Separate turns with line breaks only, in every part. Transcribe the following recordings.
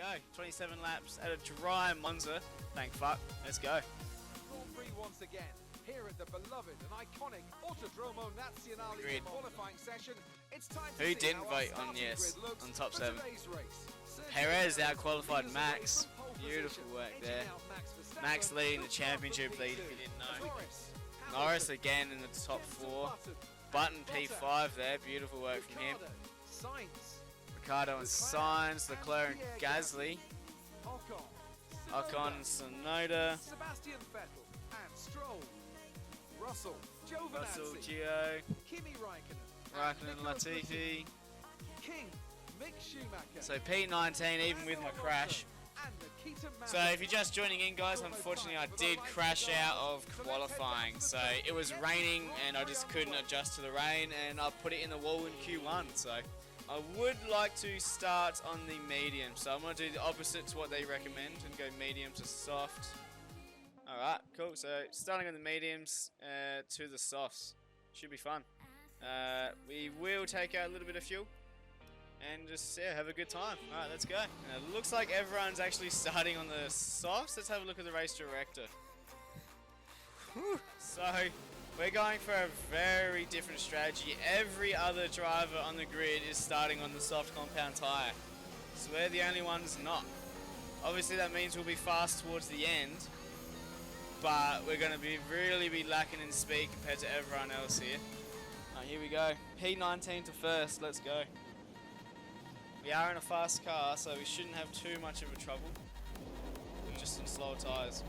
go. 27 laps at a dry Monza. Thank fuck. Let's go.
Grand Prix once again. Here at the beloved and iconic Autodromo Nazionale qualifying session, it's time to
Who
see
didn't
how
vote
our
on yes
starting grid looks
on top
for
7?
today's race.
Perez
Sergio
out-qualified
leaders
Max.
away from pole
Beautiful
position,
work
edging
there.
out Max Verstappen,
Max leading the
who starts from
championship lead if
P2.
you didn't know.
Norris,
Norris
Hamilton,
again in the top
Jensen
4.
Button,
Button P5 there. Beautiful work from him.
Ricciardo, Sainz,
Ricardo and Sainz, Leclerc and Gasly.
Ocon,
Ocon and Sonoda.
Sebastian Vettel and Stroll, Russell,
Russell,
Giovinazzi,
Gio,
Kimi Raikkonen,
Raikkonen and
Nico
Latifi.
King, Mick Schumacher.
So P19 even with my crash. So if you're just joining in, guys, unfortunately I did crash out of qualifying. So it was raining and I just couldn't adjust to the rain, and I put it in the wall in Q1. So I would like to start on the medium. So I'm going to do the opposite to what they recommend and go medium to soft. Alright, cool. So starting on the mediums to the softs. Should be fun. We will take out a little bit of fuel and just have a good time. Alright, let's go. It looks like everyone's actually starting on the softs. Let's have a look at the race director. Whew. So we're going for a very different strategy. Every other driver on the grid is starting on the soft compound tyre. So we're the only ones not. Obviously that means we'll be fast towards the end, but we're going to really be lacking in speed compared to everyone else here. Alright, here we go. P19 to first. Let's go. We are in a fast car, so we shouldn't have too much of a trouble. We're just in slow tyres.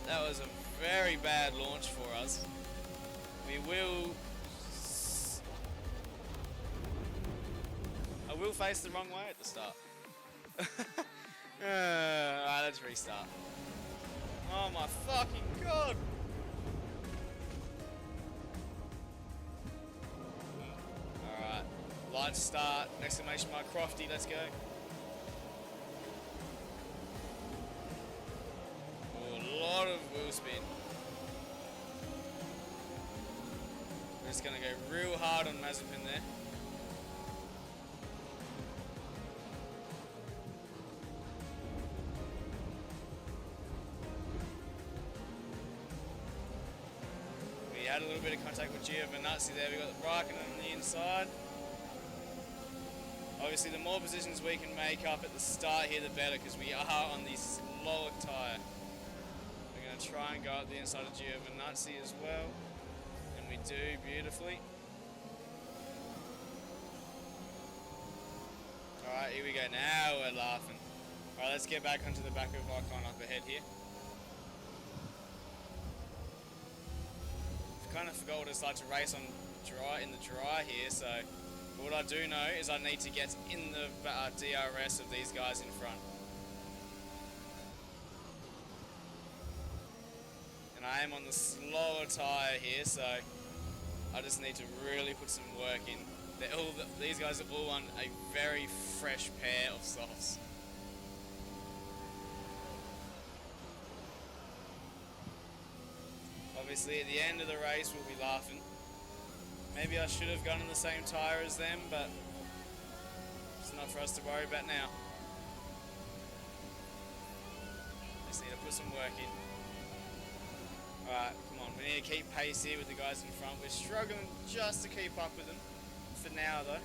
That was a very bad launch for us. I will face the wrong way at the start. Alright, let's restart. Oh my fucking god! Alright, light start, exclamation mark Crofty, let's go. Oh, a lot of wheel spin. We're just gonna go real hard on Mazepin there. We had a little bit of contact with Giovinazzi there. We got the Raikkonen on the inside. Obviously, the more positions we can make up at the start here, the better, because we are on the slower tyre. We're going to try and go up the inside of Giovinazzi as well, and we do beautifully. All right, here we go. Now we're laughing. All right, let's get back onto the back of Ocon up ahead here. Kind of forgot what it's like to race on in the dry here, so what I do know is I need to get in the DRS of these guys in front, and I am on the slower tyre here, so I just need to really put some work in. These guys are all on a very fresh pair of softs. Obviously at the end of the race we'll be laughing. Maybe I should have gone on the same tyre as them, but it's not for us to worry about now. Just need to put some work in. Alright, come on, we need to keep pace here with the guys in front. We're struggling just to keep up with them for now though.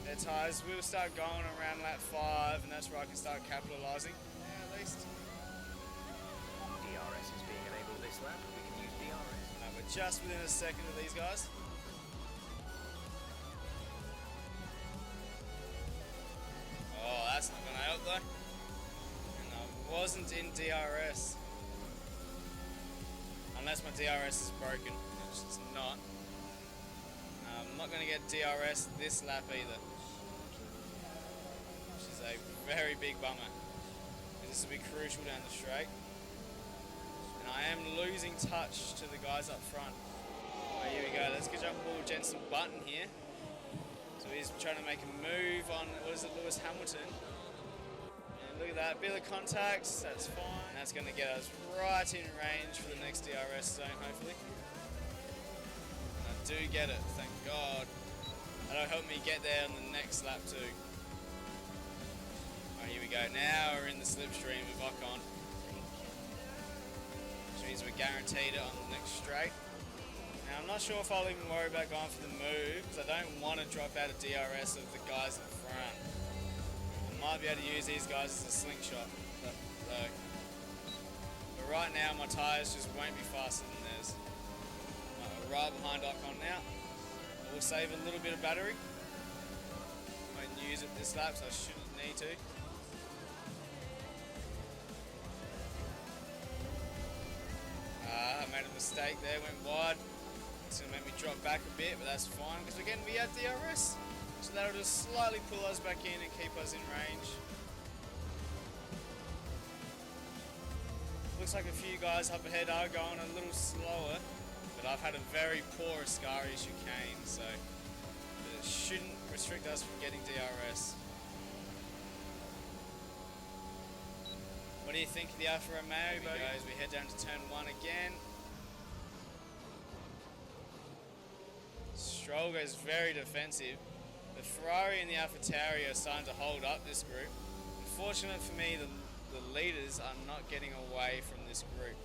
Their tyres will start going around lap 5, and that's where I can start capitalising. Yeah, at least.
DRS is being enabled this lap. We can use DRS.
Right, we're just within a second of these guys. Oh, that's not going to help though. And I wasn't in DRS. Unless my DRS is broken, which it's not. I'm not going to get DRS this lap either. Which is a very big bummer. This will be crucial down the straight. And I am losing touch to the guys up front. Oh, here we go. Let's get jump ball Jensen Button here. So he's trying to make a move on, what is it, Lewis Hamilton. And look at with that. Bit of contacts, that's fine. That's going to get us right in range for the next DRS zone, hopefully. I do get it, thank God. That'll help me get there on the next lap too. Alright, here we go. Now we're in the slipstream with Ocon. Which means we're guaranteed it on the next straight. Now I'm not sure if I'll even worry about going for the move, because I don't want to drop out of DRS of the guys in front. I might be able to use these guys as a slingshot, but right now my tyres just won't be faster than theirs. I'm right behind Ocon now. We'll save a little bit of battery. Won't use it this lap, so I shouldn't need to. I made a mistake there, went wide. It's going to make me drop back a bit, but that's fine because we're getting out DRS. So that'll just slightly pull us back in and keep us in range. Looks like a few guys up ahead are going a little slower, but I've had a very poor Ascari chicane, so it shouldn't restrict us from getting DRS. What do you think of the Alfa Romeo, buddy? As we head down to turn 1 again. Stroll goes very defensive. The Ferrari and the AlphaTauri are starting to hold up this group. Unfortunate for me, the leaders are not getting away from this group.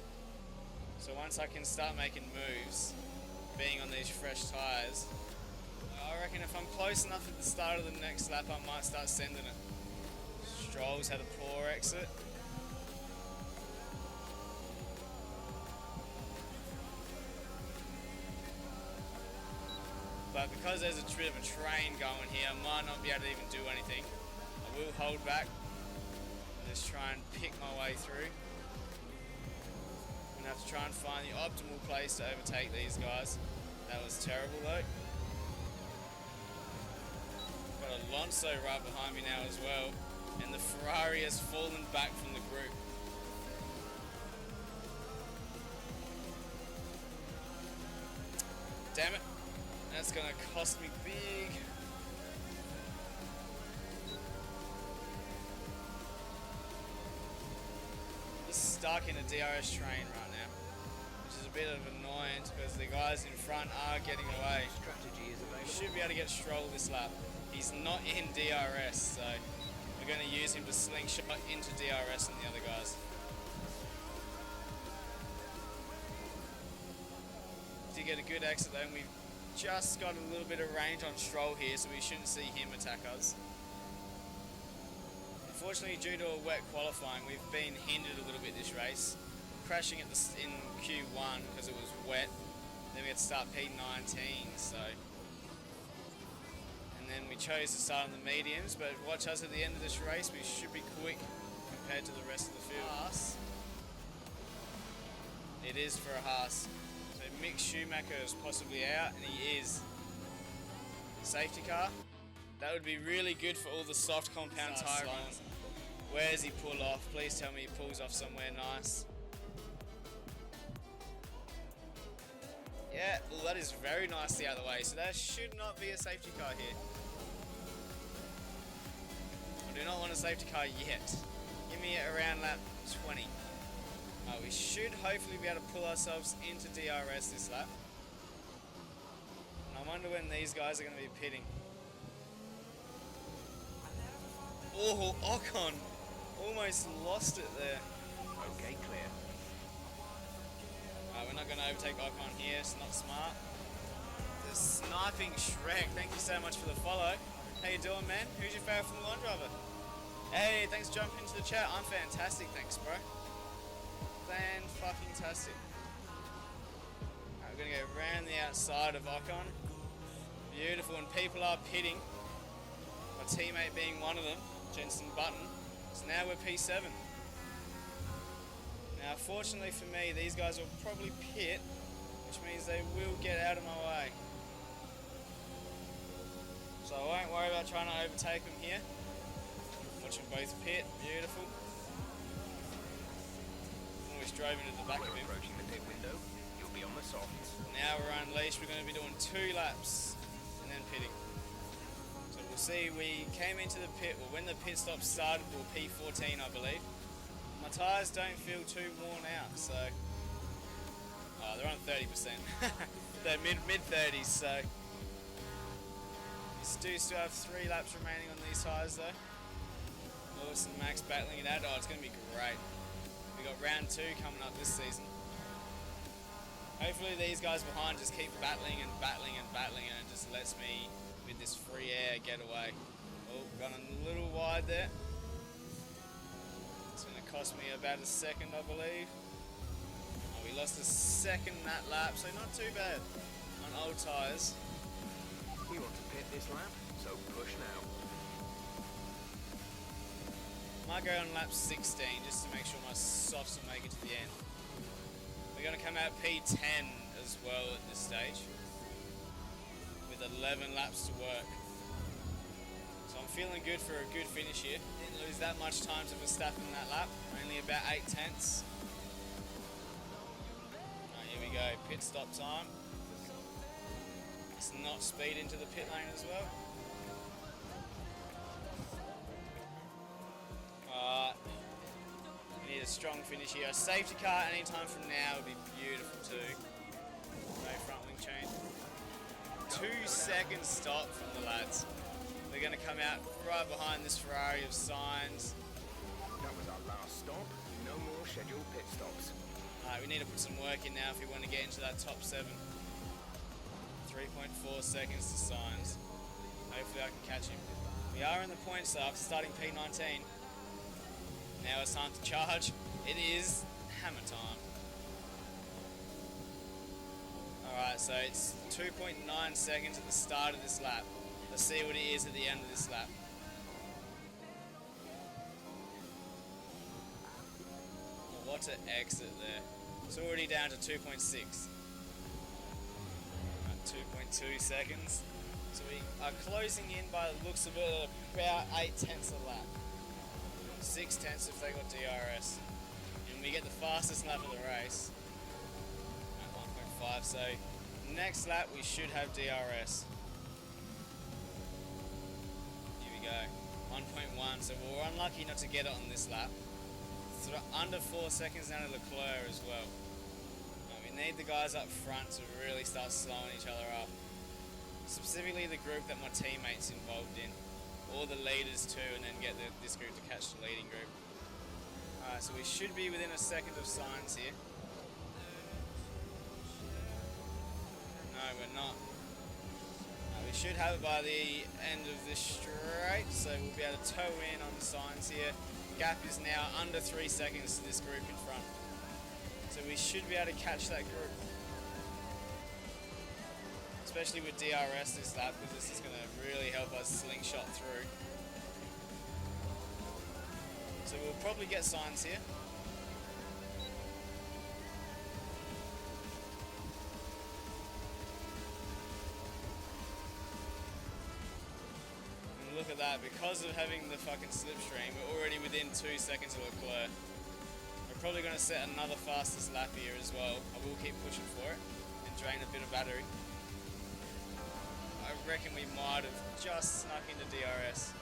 So once I can start making moves, being on these fresh tyres, I reckon if I'm close enough at the start of the next lap, I might start sending it. Stroll's had a poor exit. But because there's a bit of a train going here, I might not be able to even do anything. I will hold back and just try and pick my way through. I'm going to have to try and find the optimal place to overtake these guys. That was terrible though. Got Alonso right behind me now as well. And the Ferrari has fallen back from the group. Damn it. That's going to cost me big. Just stuck in a DRS train right now, which is a bit of annoyance because the guys in front are getting away.
Strategy is available.
We should be able to get Stroll this lap. He's not in DRS, so we're going to use him to slingshot into DRS and the other guys. Did get a good exit though, and we've just got a little bit of range on Stroll here, so we shouldn't see him attack us. Unfortunately, due to a wet qualifying, we've been hindered a little bit this race. Crashing in Q1 because it was wet. Then we had to start P19, so. And then we chose to start on the mediums, but watch us at the end of this race. We should be quick compared to the rest of the field. Haas. It is for a Haas. So Mick Schumacher is possibly out, and he is. Safety car. That would be really good for all the soft compound tyre runs. Where does he pull off? Please tell me he pulls off somewhere nice. Yeah, well, that is very nicely out of the way, so that should not be a safety car here. I do not want a safety car yet. Give me it around lap 20. We should hopefully be able to pull ourselves into DRS this lap. And I wonder when these guys are going to be pitting. Oh, Ocon almost lost it there.
Okay, clear.
We're not going to overtake Ocon here, it's not smart. The sniping Shrek, thank you so much for the follow. How you doing, man? Who's your favourite Formula 1 driver? Hey, thanks for jumping into the chat. I'm fantastic, thanks, bro. Fan-fucking-tastic. We're going to go around the outside of Ocon. Beautiful, and people are pitting. My teammate being one of them, Jensen Button. So now we're P7. Now, fortunately for me, these guys will probably pit, which means they will get out of my way. So I won't worry about trying to overtake them here. Watch them both pit. Beautiful. Almost drove into the back of him.
Approaching the pit window, you'll be on the softs.
Now we're unleashed. We're going to be doing 2 laps and then pitting. So we'll see, we came into the pit, well, when the pit stop started, we were P14, I believe. My tyres don't feel too worn out, so... Oh, they're on 30%. They're mid-30s, so... We still have 3 laps remaining on these tyres, though. Lewis and Max battling it out. Oh, it's going to be great. We got round 2 coming up this season. Hopefully these guys behind just keep battling and battling and battling, and it just lets me, with this free air, get away. Oh, gone a little wide there. It's going to cost me about a second, I believe. Oh, we lost a second that lap, so not too bad on old tyres.
We want to pit this lap, so push now.
Might go on lap 16 just to make sure my softs will make it to the end. We're going to come out P10 as well at this stage, with 11 laps to work. So I'm feeling good for a good finish here. Didn't lose that much time to Verstappen in that lap, only about 8 tenths. Right, here we go, pit stop time. Let's not speed into the pit lane as well. We need a strong finish here. A safety car anytime from now would be beautiful too. No front wing change. 2 second stop from the lads. They're going to come out right behind this Ferrari of Sainz.
That was our last stop. No more scheduled pit stops.
Alright, we need to put some work in now if we want to get into that top 7. 3.4 seconds to Sainz. Hopefully I can catch him. We are in the points after starting P19. Now it's time to charge. It is hammer time. Alright, so it's 2.9 seconds at the start of this lap. Let's see what it is at the end of this lap. Oh, what an exit there. It's already down to 2.6. 2.2 seconds. So we are closing in by the looks of it about 8 tenths a lap. 6 tenths if they got DRS. And we get the fastest lap of the race at 1.5. So next lap we should have DRS. Here we go. 1.1. So we're unlucky not to get it on this lap. So under 4 seconds down to Leclerc as well. We need the guys up front to really start slowing each other up. Specifically the group that my teammates involved in. Or the leaders too, and then get this group to catch the leading group. Alright, so we should be within a second of Sainz here. No, we're not. We should have it by the end of this straight, so we'll be able to tow in on Sainz here. Gap is now under 3 seconds to this group in front. So we should be able to catch that group. Especially with DRS this lap, because this is going to really help us slingshot through. So we'll probably get Sainz here. And look at that, because of having the fucking slipstream, we're already within 2 seconds of Leclerc. We're probably going to set another fastest lap here as well. I will keep pushing for it and drain a bit of battery. I reckon we might have just snuck into DRS.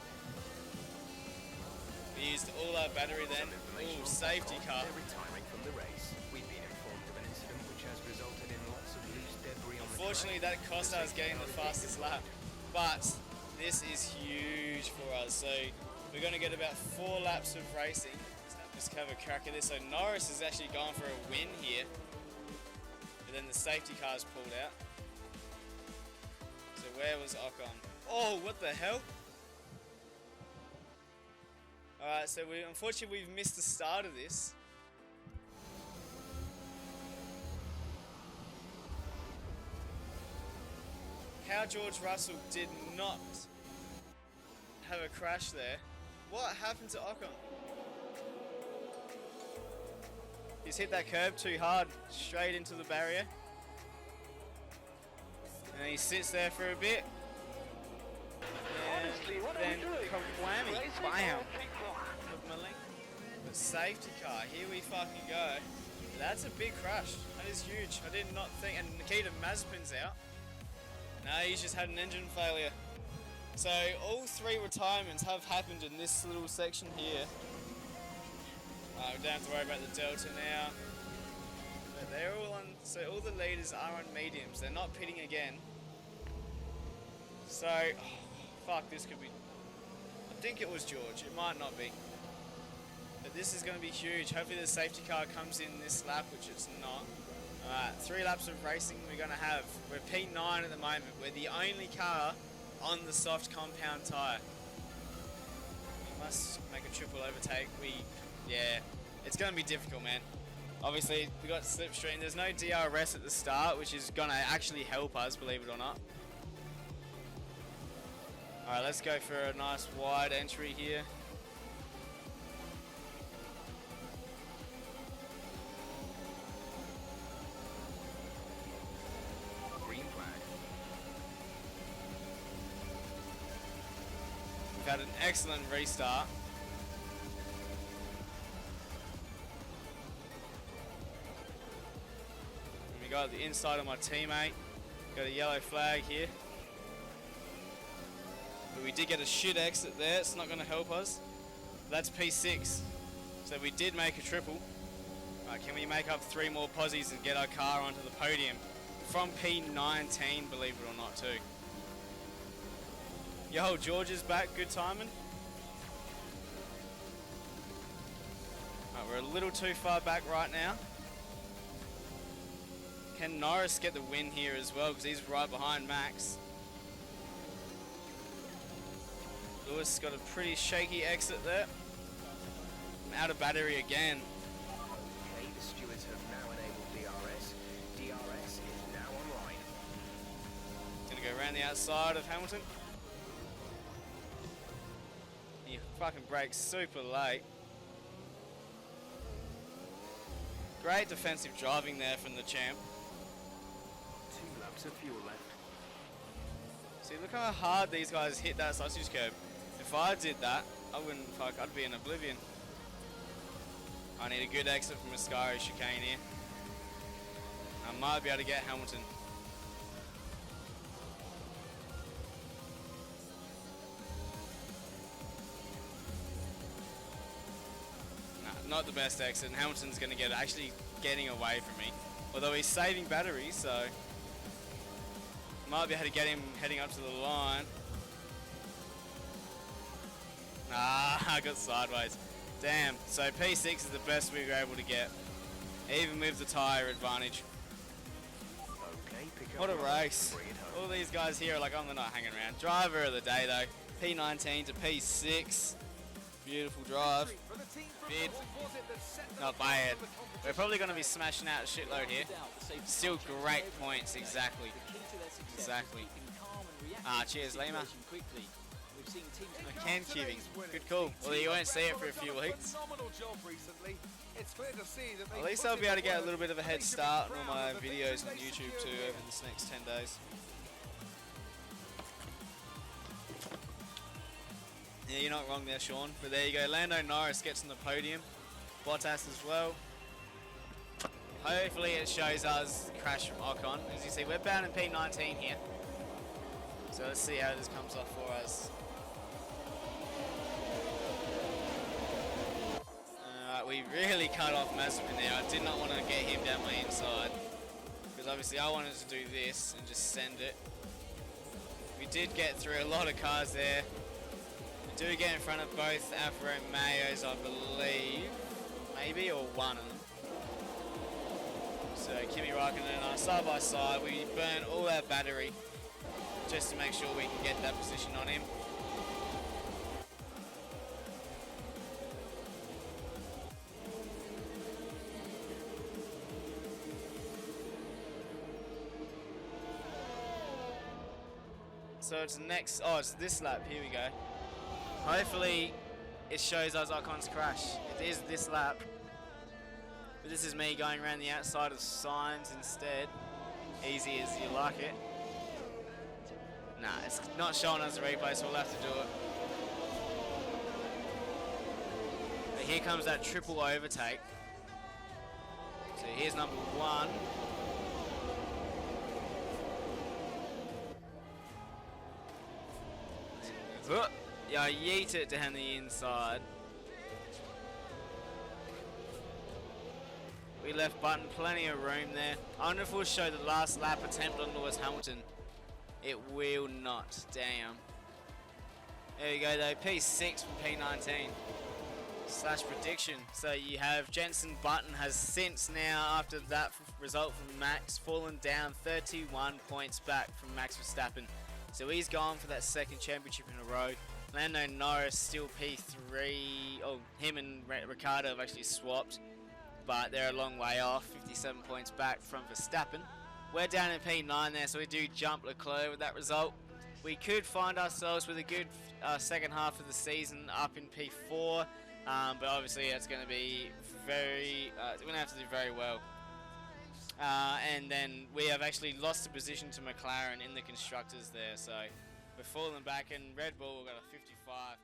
We used all our battery then. Ooh, safety car.
They're retiring from the race. We've been informed of an incident which has resulted in lots of loose debris on the track.
Unfortunately, that cost us getting the fastest lap. But this is huge for us. So we're going to get about 4 laps of racing. Just have a crack at this. So Norris is actually going for a win here. But then the safety car's pulled out. So where was Ocon? Oh, what the hell? Alright, so unfortunately we've missed the start of this. How George Russell did not have a crash there. What happened to Ocon? He's hit that curb too hard, straight into the barrier. And he sits there for a bit. And then whammy, bam. But safety car, here we fucking go. That's a big crash. That is huge. I did not think. And Nikita Mazepin's out. No, he's just had an engine failure. So all 3 retirements have happened in this little section here. We don't have to worry about the delta now. But they're all on, so all the leaders are on mediums. They're not pitting again. So, fuck, this could be, I think it was George, it might not be. But this is going to be huge. Hopefully the safety car comes in this lap, which it's not. Alright, 3 laps of racing we're going to have. We're P9 at the moment. We're the only car on the soft compound tyre. We must make a triple overtake. Yeah, it's going to be difficult, man. Obviously, we got slipstream. There's no DRS at the start, which is going to actually help us, believe it or not. Alright, let's go for a nice wide entry here.
Green flag.
We've had an excellent restart. And we got the inside of my teammate. Got a yellow flag here. But we did get a shit exit there. It's not going to help us. That's P6. So we did make a triple. Right, can we make up 3 more posies and get our car onto the podium? From P19, believe it or not, too. Yo, George is back. Good timing. Right, we're a little too far back right now. Can Norris get the win here as well? Because he's right behind Max. Lewis got a pretty shaky exit there. I'm out of battery again.
Okay, the stewards have now enabled DRS. DRS is now online.
Gonna go around the outside of Hamilton. He fucking brakes super late. Great defensive driving there from the champ.
2 laps of fuel left.
See, look how hard these guys hit that sausage curb. If I did that, I wouldn't, fuck, I'd be in oblivion. I need a good exit from Ascari chicane here. I might be able to get Hamilton. Nah, not the best exit, and Hamilton's going to get actually getting away from me. Although he's saving batteries, so might be able to get him heading up to the line. Ah, I got sideways. Damn, so P6 is the best we were able to get. Even with the tyre advantage.
Okay, pick up
What a
line,
race.
bring it home.
All these guys here are like, I'm not hanging around. Driver of the day though. P19 to P6. Beautiful drive. Mid. Not bad. We're probably going to be smashing out a shitload here. Still great points, exactly. Exactly. Ah, cheers, Lima. Can cubing. Good call. Well, you won't see it for a few weeks. At least I'll be able to get a little bit of a head start on all my videos on YouTube too over this next 10 days. Yeah, you're not wrong there, Sean. But there you go. Lando Norris gets on the podium. Bottas as well. Hopefully it shows us crash from Ocon. As you see, we're bound in P19 here. So let's see how this comes off for us. We really cut off Mazepin there. I did not want to get him down my inside. Because obviously I wanted to do this and just send it. We did get through a lot of cars there. We do get in front of both Alfa Romeos, I believe. Maybe, or one of them. So Kimi Raikkonen and I, side by side, we burn all our battery just to make sure we can get that position on him. So it's next, oh, it's this lap, here we go. Hopefully it shows us Ocon's crash. It is this lap. But this is me going around the outside of Sainz instead. Easy as you like it. Nah, it's not showing us the replay, so we'll have to do it. But here comes that triple overtake. So here's number 1. Yeah, yeet it down the inside. We left Button plenty of room there. I wonder if we'll show the last lap attempt on Lewis Hamilton. It will not. Damn. There you go though. P6 from P19. Slash prediction. So you have Jenson Button has since now, after that result from Max, fallen down 31 points back from Max Verstappen. So he's gone for that second championship in a row. Lando Norris still P3. Oh, him and Ricciardo have actually swapped, but they're a long way off, 57 points back from Verstappen. We're down in P9 there, so we do jump Leclerc with that result. We could find ourselves with a good second half of the season up in P4, but obviously it's going to be very, we're going to have to do very well. And then we have actually lost a position to McLaren in the constructors there, so we're falling back, and Red Bull got a 55.